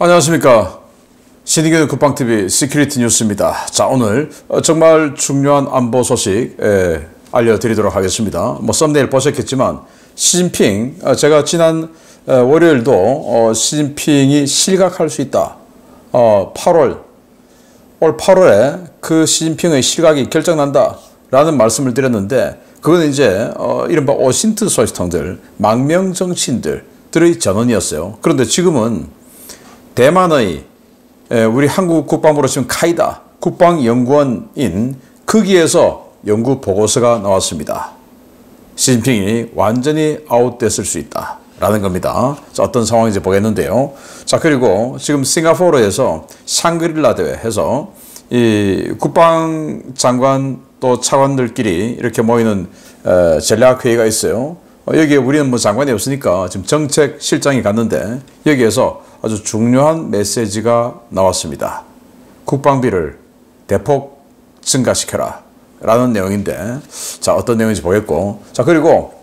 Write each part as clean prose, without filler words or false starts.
안녕하십니까. 신의균 국방TV 시큐리티 뉴스입니다. 자, 오늘 정말 중요한 안보 소식 알려드리도록 하겠습니다. 썸네일 보셨겠지만 시진핑, 제가 지난 월요일도 시진핑이 실각할 수 있다. 올 8월에 그 시진핑의 실각이 결정난다 라는 말씀을 드렸는데, 그건 이제 이른바 오신트 소식통들, 망명 정치인들의 전언이었어요. 그런데 지금은 대만의 우리 한국 국방부로 지금 카이다 국방연구원인 거기에서 연구 보고서가 나왔습니다. 시진핑이 완전히 아웃됐을 수 있다 라는 겁니다. 자, 어떤 상황인지 보겠는데요. 자, 그리고 지금 싱가포르에서 샹그릴라 대회 해서 이 국방장관 또 차관들끼리 이렇게 모이는 전략회의가 있어요. 여기에 우리는 뭐 장관이 없으니까 지금 정책실장이 갔는데 여기에서 아주 중요한 메시지가 나왔습니다. 국방비를 대폭 증가시켜라 라는 내용인데, 자, 어떤 내용인지 보겠고, 자, 그리고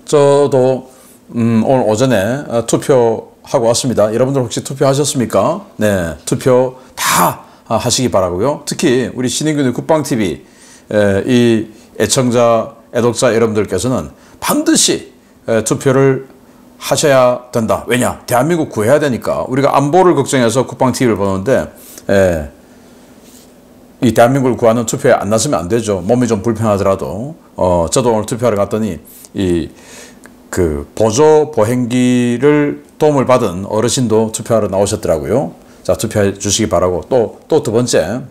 저도 오늘 오전에 투표하고 왔습니다. 여러분들 혹시 투표하셨습니까? 네, 투표 다 하시기 바라고요. 특히 우리 신의균의 국방TV 이 애청자, 애독자 여러분들께서는 반드시 투표를 하셔야 된다. 왜냐? 대한민국 구해야 되니까. 우리가 안보를 걱정해서 국방TV를 보는데 이 대한민국을 구하는 투표에 안 나서면 안 되죠. 몸이 좀 불편하더라도. 저도 오늘 투표하러 갔더니 그 보조 보행기를 도움을 받은 어르신도 투표하러 나오셨더라고요. 자, 투표해 주시기 바라고. 또 두 번째,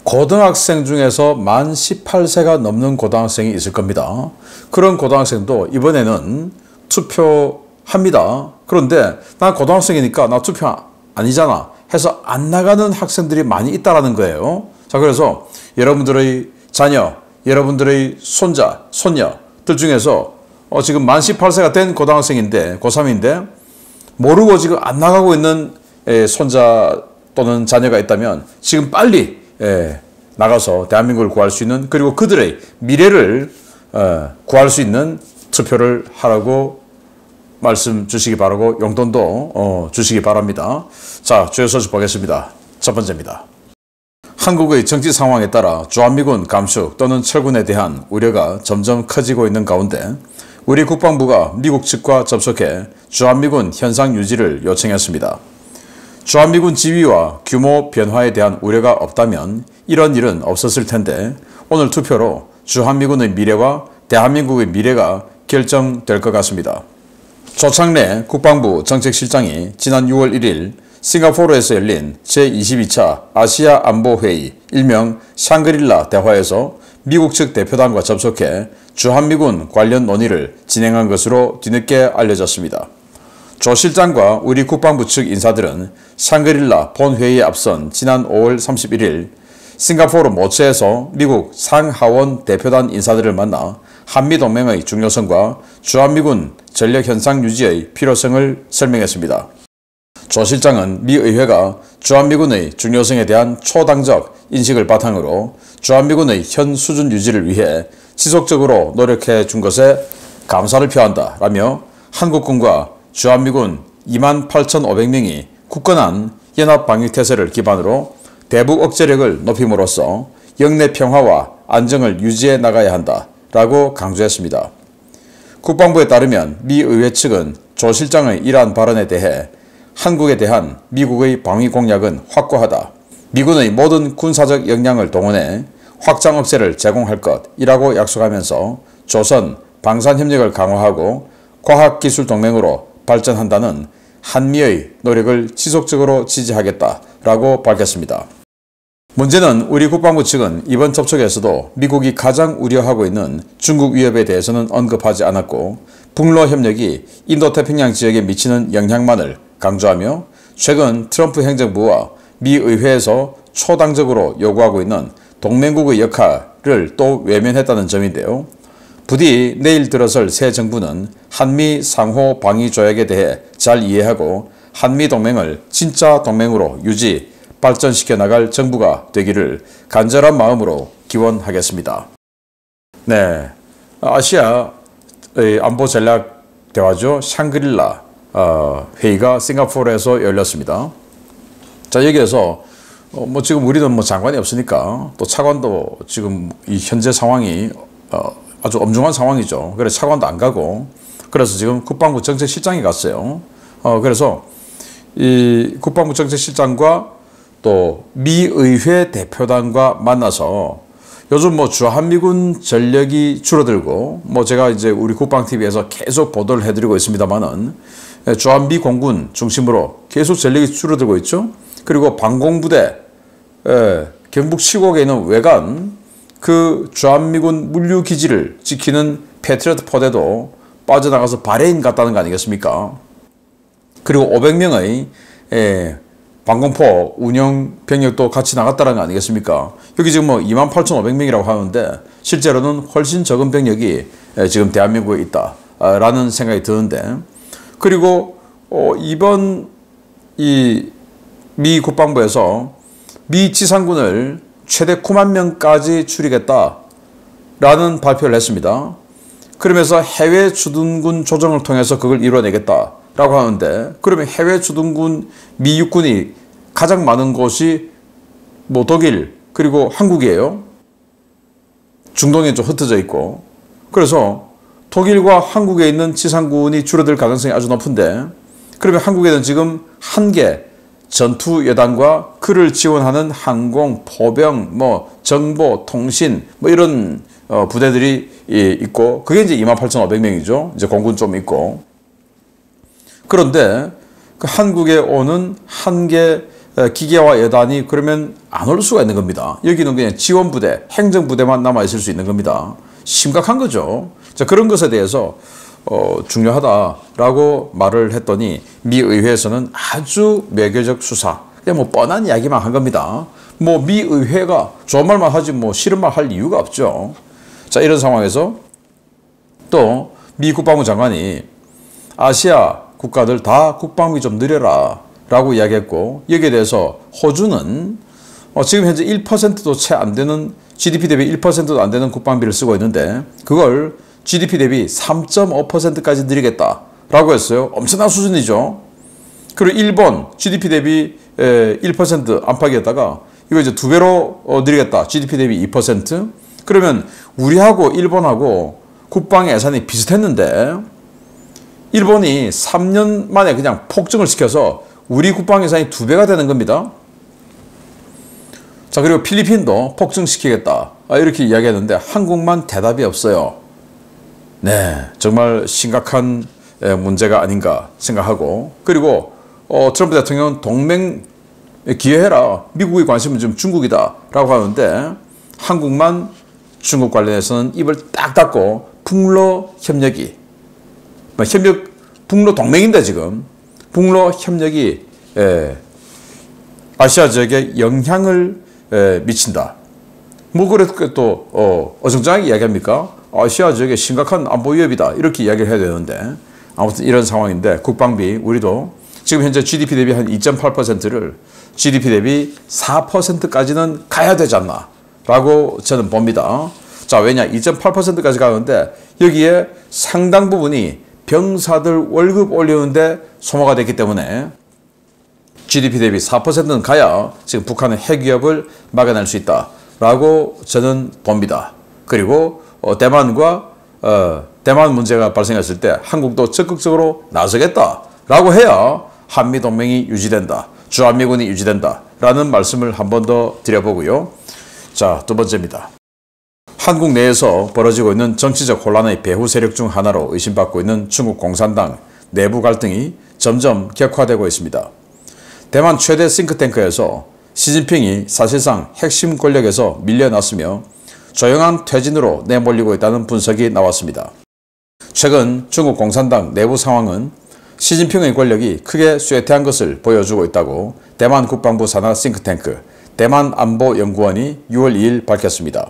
고등학생 중에서 만 18세가 넘는 고등학생이 있을 겁니다. 그런 고등학생도 이번에는 투표합니다. 그런데 나 고등학생이니까 나 투표 아니잖아 해서 안 나가는 학생들이 많이 있다라는 거예요. 자, 그래서 여러분들의 자녀, 여러분들의 손자, 손녀들 중에서 지금 만 18세가 된 고등학생인데, 고3인데 모르고 지금 안 나가고 있는 손자 또는 자녀가 있다면 지금 빨리 나가서 대한민국을 구할 수 있는, 그리고 그들의 미래를 구할 수 있는 투표를 하라고 말씀 주시기 바라고, 용돈도 주시기 바랍니다. 자, 주요 소식 보겠습니다. 첫 번째입니다. 한국의 정치 상황에 따라 주한미군 감축 또는 철군에 대한 우려가 점점 커지고 있는 가운데 우리 국방부가 미국 측과 접촉해 주한미군 현상 유지를 요청했습니다. 주한미군 지위와 규모 변화에 대한 우려가 없다면 이런 일은 없었을 텐데, 오늘 투표로 주한미군의 미래와 대한민국의 미래가 결정될 것 같습니다. 조창래 국방부 정책실장이 지난 6월 1일 싱가포르에서 열린 제22차 아시아 안보회의 일명 샹그릴라 대화에서 미국 측 대표단과 접촉해 주한미군 관련 논의를 진행한 것으로 뒤늦게 알려졌습니다. 조 실장과 우리 국방부 측 인사들은 샹그릴라 본회의에 앞선 지난 5월 31일 싱가포르 모처에서 미국 상하원 대표단 인사들을 만나 한미동맹의 중요성과 주한미군 전력 현상 유지의 필요성을 설명했습니다. 조 실장은 미 의회가 주한미군의 중요성에 대한 초당적 인식을 바탕으로 주한미군의 현 수준 유지를 위해 지속적으로 노력해 준 것에 감사를 표한다 라며 한국군과 주한미군 28,500명이 굳건한 연합방위태세를 기반으로 대북 억제력을 높임으로써 영내 평화와 안정을 유지해 나가야 한다 라고 강조했습니다. 국방부에 따르면 미 의회 측은 조 실장의 이러한 발언에 대해 한국에 대한 미국의 방위 공약은 확고하다, 미군의 모든 군사적 역량을 동원해 확장 억제를 제공할 것이라고 약속하면서 조선 방산협력을 강화하고 과학기술 동맹으로 발전한다는 한미의 노력을 지속적으로 지지하겠다라고 밝혔습니다. 문제는 우리 국방부 측은 이번 접촉에서도 미국이 가장 우려하고 있는 중국 위협에 대해서는 언급하지 않았고, 북러 협력이 인도태평양 지역에 미치는 영향만을 강조하며 최근 트럼프 행정부와 미 의회에서 초당적으로 요구하고 있는 동맹국의 역할을 또 외면했다는 점인데요. 부디 내일 들어설 새 정부는 한미 상호 방위 조약에 대해 잘 이해하고 한미 동맹을 진짜 동맹으로 유지, 발전시켜 나갈 정부가 되기를 간절한 마음으로 기원하겠습니다. 네, 아시아의 안보 전략 대화죠. 샹그릴라 회의가 싱가포르에서 열렸습니다. 자, 여기에서 뭐 지금 우리는 뭐 장관이 없으니까 또 차관도 지금 이 현재 상황이 아주 엄중한 상황이죠. 그래서 차관도 안 가고, 그래서 지금 국방부 정책실장이 갔어요. 그래서 이 국방부 정책실장과 또 미의회 대표단과 만나서 요즘 뭐 주한미군 전력이 줄어들고, 뭐 제가 이제 우리 국방TV에서 계속 보도를 해드리고 있습니다만은 주한미 공군 중심으로 계속 전력이 줄어들고 있죠. 그리고 방공부대, 경북 칠곡에 있는 외관, 그 주한미군 물류기지를 지키는 패트리어트 포대도 빠져나가서 바레인 갔다는 거 아니겠습니까? 그리고 500명의 방공포 운영 병력도 같이 나갔다는 거 아니겠습니까? 여기 지금 뭐 28,500명이라고 하는데 실제로는 훨씬 적은 병력이 지금 대한민국에 있다라는 생각이 드는데, 그리고 이번 이 미 국방부에서 미 지상군을 최대 9만 명까지 줄이겠다라는 발표를 했습니다. 그러면서 해외 주둔군 조정을 통해서 그걸 이뤄내겠다라고 하는데, 그러면 해외 주둔군 미 육군이 가장 많은 곳이 뭐 독일 그리고 한국이에요. 중동에 좀 흩어져 있고. 그래서 독일과 한국에 있는 지상군이 줄어들 가능성이 아주 높은데, 그러면 한국에는 지금 한 개 전투 여단과 그를 지원하는 항공, 포병, 뭐 정보, 통신 뭐 이런 부대들이 있고, 그게 이제 28,500명이죠. 이제 공군 좀 있고. 그런데 그 한국에 오는 한 개 기계와 여단이 그러면 안 올 수가 있는 겁니다. 여기는 그냥 지원부대, 행정부대만 남아있을 수 있는 겁니다. 심각한 거죠. 자, 그런 것에 대해서 중요하다라고 말을 했더니 미 의회에서는 아주 매교적 수사, 그냥 뭐 뻔한 이야기만 한 겁니다. 뭐 미 의회가 좋은 말만 하지 뭐 싫은 말 할 이유가 없죠. 자, 이런 상황에서 또 미 국방부 장관이 아시아 국가들 다 국방비 좀 늘려라 라고 이야기했고, 여기에 대해서 호주는 지금 현재 1%도 채 안 되는, GDP 대비 1%도 안 되는 국방비를 쓰고 있는데 그걸 GDP 대비 3.5%까지 늘리겠다라고 했어요. 엄청난 수준이죠. 그리고 일본 GDP 대비 1% 안팎이었다가 이거 이제 2배로 늘리겠다. GDP 대비 2%. 그러면 우리하고 일본하고 국방 예산이 비슷했는데 일본이 3년 만에 그냥 폭증을 시켜서 우리 국방 예산이 2배가 되는 겁니다. 자, 그리고 필리핀도 폭증시키겠다. 이렇게 이야기했는데 한국만 대답이 없어요. 네, 정말 심각한 문제가 아닌가 생각하고, 그리고 트럼프 대통령은 동맹 기여해라. 미국의 관심은 지금 중국이다 라고 하는데 한국만 중국 관련해서는 입을 딱 닫고 북러 협력이, 북러 동맹인데 지금 북러 협력이 아시아 지역에 영향을 미친다. 뭐 그렇게 또 어정쩡하게 이야기합니까? 아시아 지역에 심각한 안보 위협이다. 이렇게 이야기를 해야 되는데, 아무튼 이런 상황인데 국방비 우리도 지금 현재 GDP 대비 한 2.8%를 GDP 대비 4%까지는 가야 되지 않나 라고 저는 봅니다. 자, 왜냐? 2.8%까지 가는데 여기에 상당 부분이 병사들 월급 올리는데 소모가 됐기 때문에 GDP 대비 4%는 가야 지금 북한의 핵 위협을 막아낼 수 있다라고 저는 봅니다. 그리고 대만과 대만 문제가 발생했을 때 한국도 적극적으로 나서겠다라고 해야 한미동맹이 유지된다, 주한미군이 유지된다라는 말씀을 한 번 더 드려보고요. 자, 두 번째입니다. 한국 내에서 벌어지고 있는 정치적 혼란의 배후 세력 중 하나로 의심받고 있는 중국 공산당 내부 갈등이 점점 격화되고 있습니다. 대만 최대 싱크탱크에서 시진핑이 사실상 핵심 권력에서 밀려났으며 조용한 퇴진으로 내몰리고 있다는 분석이 나왔습니다. 최근 중국 공산당 내부 상황은 시진핑의 권력이 크게 쇠퇴한 것을 보여주고 있다고 대만 국방부 산하 싱크탱크 대만안보연구원이 6월 2일 밝혔습니다.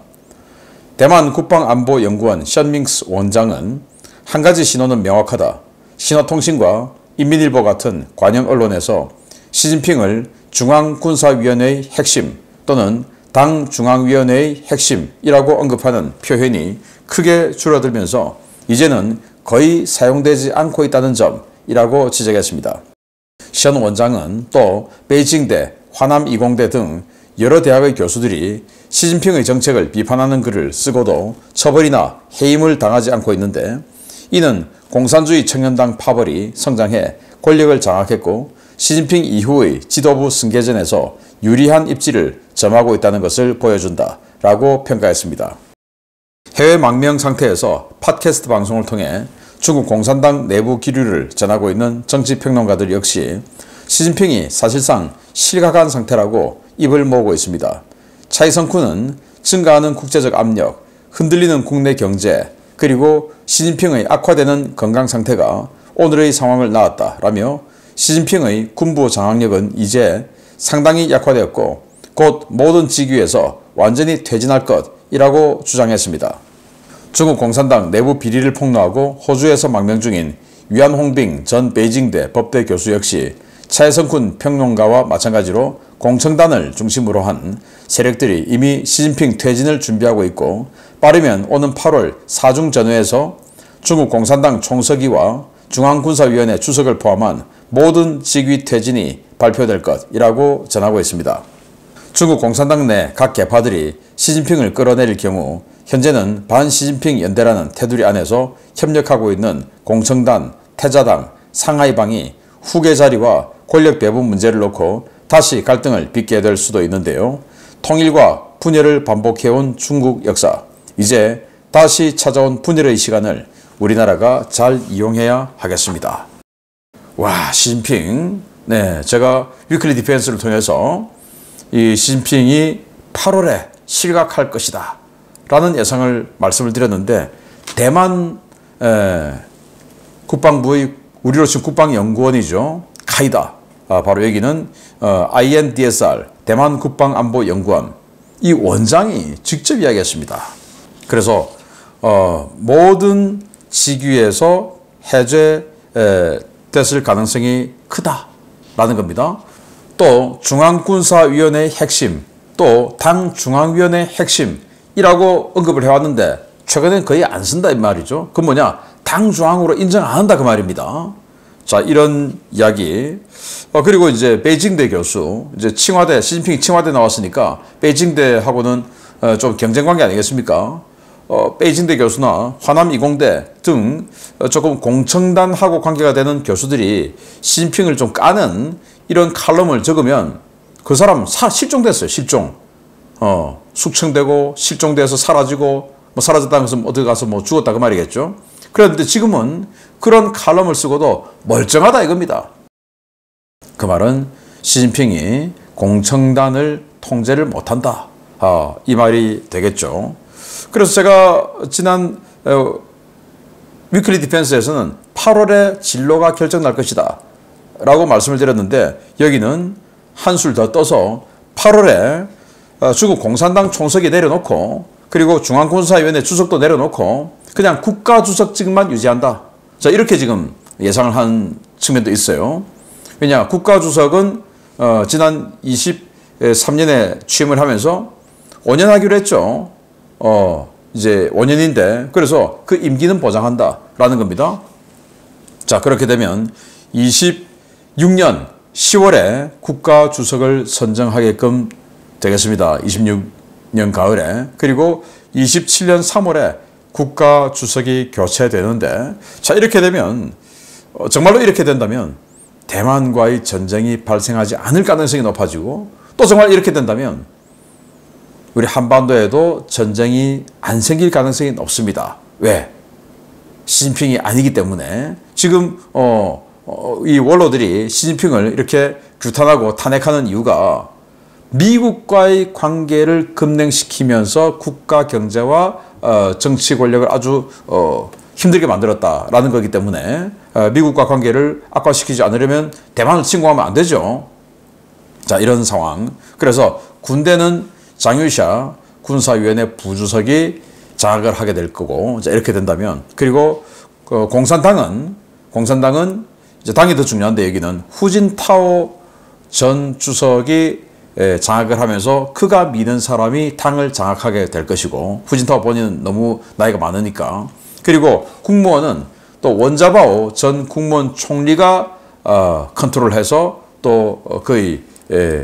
대만 국방안보연구원 션밍스 원장은 한 가지 신호는 명확하다. 신호통신과 인민일보 같은 관영 언론에서 시진핑을 중앙군사위원회의 핵심 또는 당 중앙위원회의 핵심이라고 언급하는 표현이 크게 줄어들면서 이제는 거의 사용되지 않고 있다는 점, 이라고 지적했습니다. 션 원장은 또 베이징대, 화남이공대 등 여러 대학의 교수들이 시진핑의 정책을 비판하는 글을 쓰고도 처벌이나 해임을 당하지 않고 있는데, 이는 공산주의 청년당 파벌이 성장해 권력을 장악했고 시진핑 이후의 지도부 승계전에서 유리한 입지를 점하고 있다는 것을 보여준다 라고 평가했습니다. 해외 망명 상태에서 팟캐스트 방송을 통해 중국 공산당 내부 기류를 전하고 있는 정치평론가들 역시 시진핑이 사실상 실각한 상태라고 입을 모으고 있습니다. 차이성쿤은 증가하는 국제적 압력, 흔들리는 국내 경제, 그리고 시진핑의 악화되는 건강 상태가 오늘의 상황을 낳았다라며 시진핑의 군부 장악력은 이제 상당히 약화되었고 곧 모든 직위에서 완전히 퇴진할 것이라고 주장했습니다. 중국 공산당 내부 비리를 폭로하고 호주에서 망명 중인 위안홍빙 전 베이징대 법대 교수 역시 차이성쿤 평론가와 마찬가지로 공청단을 중심으로 한 세력들이 이미 시진핑 퇴진을 준비하고 있고 빠르면 오는 8월 사중전회에서 중국 공산당 총서기와 중앙군사위원회 주석을 포함한 모든 직위 퇴진이 발표될 것이라고 전하고 있습니다. 중국 공산당 내 각 계파들이 시진핑을 끌어내릴 경우 현재는 반시진핑 연대라는 테두리 안에서 협력하고 있는 공청단, 태자당, 상하이방이 후계 자리와 권력 배분 문제를 놓고 다시 갈등을 빚게 될 수도 있는데요. 통일과 분열을 반복해온 중국 역사, 이제 다시 찾아온 분열의 시간을 우리나라가 잘 이용해야 하겠습니다. 와, 시진핑. 네, 제가 위클리 디펜스를 통해서 이 시진핑이 8월에 실각할 것이다 라는 예상을 말씀을 드렸는데, 대만 국방부의 우리로 치면 국방연구원이죠. 카이다. 바로 여기는 INDSR, 대만 국방안보연구원, 이 원장이 직접 이야기했습니다. 그래서 모든 직위에서 해제됐을 가능성이 크다라는 겁니다. 또 중앙군사위원회의 핵심, 또 당 중앙위원회 핵심이라고 언급을 해왔는데 최근엔 거의 안 쓴다 이 말이죠. 그건 뭐냐? 당 중앙으로 인정 안 한다 그 말입니다. 자, 이런 이야기. 그리고 이제 베이징대 교수, 이제 칭화대, 시진핑이 칭화대 나왔으니까 베이징대하고는 좀 경쟁 관계 아니겠습니까? 베이징대 교수나 화남이공대 등 조금 공청단하고 관계가 되는 교수들이 시진핑을 좀 까는 이런 칼럼을 적으면 그 사람 실종됐어요. 실종. 숙청되고 실종돼서 사라지고, 뭐 사라졌다는 것은 어디 가서 뭐 죽었다 그 말이겠죠. 그런데 지금은 그런 칼럼을 쓰고도 멀쩡하다 이겁니다. 그 말은 시진핑이 공청단을 통제를 못한다. 이 말이 되겠죠. 그래서 제가 지난 위클리 디펜스에서는 8월에 진로가 결정날 것이다 라고 말씀을 드렸는데, 여기는 한술 더 떠서 8월에 중국 공산당 총석이 내려놓고 그리고 중앙군사위원회 주석도 내려놓고 그냥 국가주석직만 유지한다. 자, 이렇게 지금 예상을 한 측면도 있어요. 왜냐, 국가주석은 지난 23년에 취임을 하면서 5년 하기로 했죠. 이제 5년인데 그래서 그 임기는 보장한다라는 겁니다. 자, 그렇게 되면 26년 10월에 국가주석을 선정하게끔 되겠습니다. 26년 가을에. 그리고 27년 3월에 국가주석이 교체되는데, 자, 이렇게 되면 정말로 이렇게 된다면 대만과의 전쟁이 발생하지 않을 가능성이 높아지고, 또 정말 이렇게 된다면 우리 한반도에도 전쟁이 안 생길 가능성이 높습니다. 왜? 시진핑이 아니기 때문에. 지금 이 원로들이 시진핑을 이렇게 규탄하고 탄핵하는 이유가 미국과의 관계를 급냉시키면서 국가 경제와 정치 권력을 아주 힘들게 만들었다라는 거기 때문에 미국과 관계를 악화시키지 않으려면 대만을 침공하면 안 되죠. 자, 이런 상황. 그래서 군대는 장유샤 군사위원회 부주석이 장악을 하게 될 거고, 자, 이렇게 된다면, 그리고 공산당은 이제 당이 더 중요한데, 여기는 후진타오 전 주석이 장악을 하면서 그가 믿는 사람이 당을 장악하게 될 것이고, 후진타오 본인은 너무 나이가 많으니까. 그리고 국무원은 또 원자바오 전 국무원 총리가 컨트롤해서 또 거의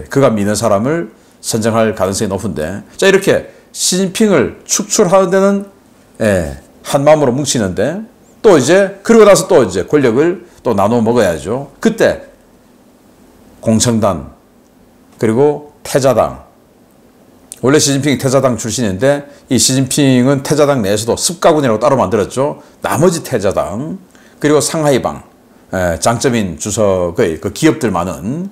그가 믿는 사람을 선정할 가능성이 높은데, 자 이렇게 시진핑을 축출하는 데는 한 마음으로 뭉치는데, 또 이제 그러고 나서 또 이제 권력을 또 나눠 먹어야죠. 그때 공청단 그리고 태자당, 원래 시진핑이 태자당 출신인데 이 시진핑은 태자당 내에서도 습가군이라고 따로 만들었죠. 나머지 태자당 그리고 상하이방, 장점인 주석의 그 기업들 많은,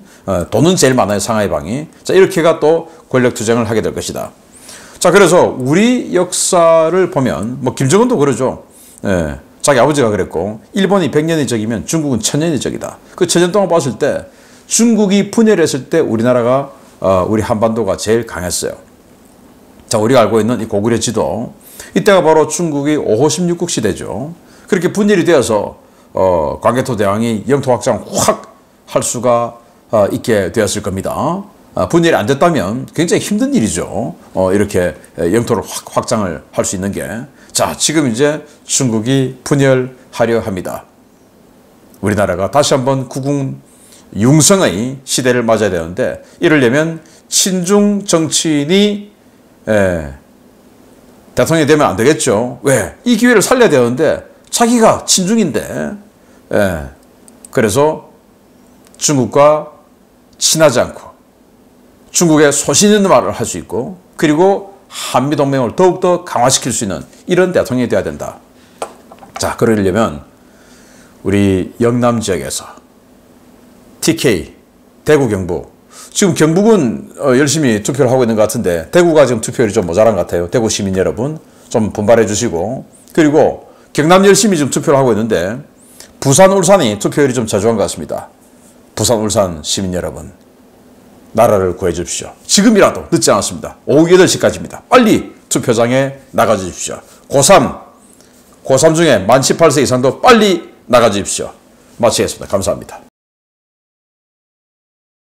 돈은 제일 많아요 상하이방이. 자 이렇게가 또 권력 투쟁을 하게 될 것이다. 자 그래서 우리 역사를 보면 뭐 김정은도 그러죠. 자기 아버지가 그랬고, 일본이 100년의 적이면 중국은 1000년의 적이다. 그 1000년 동안 봤을 때 중국이 분열했을 때 우리나라가 우리 한반도가 제일 강했어요. 자 우리가 알고 있는 이 고구려 지도, 이때가 바로 중국이 5호 16국 시대죠. 그렇게 분열이 되어서 광개토 대왕이 영토 확장을 확 할 수가 있게 되었을 겁니다. 분열이 안 됐다면 굉장히 힘든 일이죠. 이렇게 영토를 확장을 할 수 있는 게. 자 지금 이제 중국이 분열하려 합니다. 우리나라가 다시 한번 국ung 융성의 시대를 맞아야 되는데, 이러려면 친중 정치인이 대통령이 되면 안 되겠죠. 왜? 이 기회를 살려야 되는데 자기가 친중인데, 그래서 중국과 친하지 않고 중국의 소신 있는 말을 할 수 있고, 그리고 한미동맹을 더욱더 강화시킬 수 있는 이런 대통령이 되어야 된다. 자 그러려면 우리 영남 지역에서 TK, 대구, 경북, 지금 경북은 열심히 투표를 하고 있는 것 같은데 대구가 지금 투표율이 좀 모자란 것 같아요. 대구 시민 여러분 좀 분발해 주시고, 그리고 경남 열심히 지금 투표를 하고 있는데 부산, 울산이 투표율이 좀 저조한 것 같습니다. 부산, 울산 시민 여러분, 나라를 구해 주십시오. 지금이라도 늦지 않았습니다. 오후 8시까지입니다. 빨리 투표장에 나가 주십시오. 고3 중에 만 18세 이상도 빨리 나가 주십시오. 마치겠습니다. 감사합니다.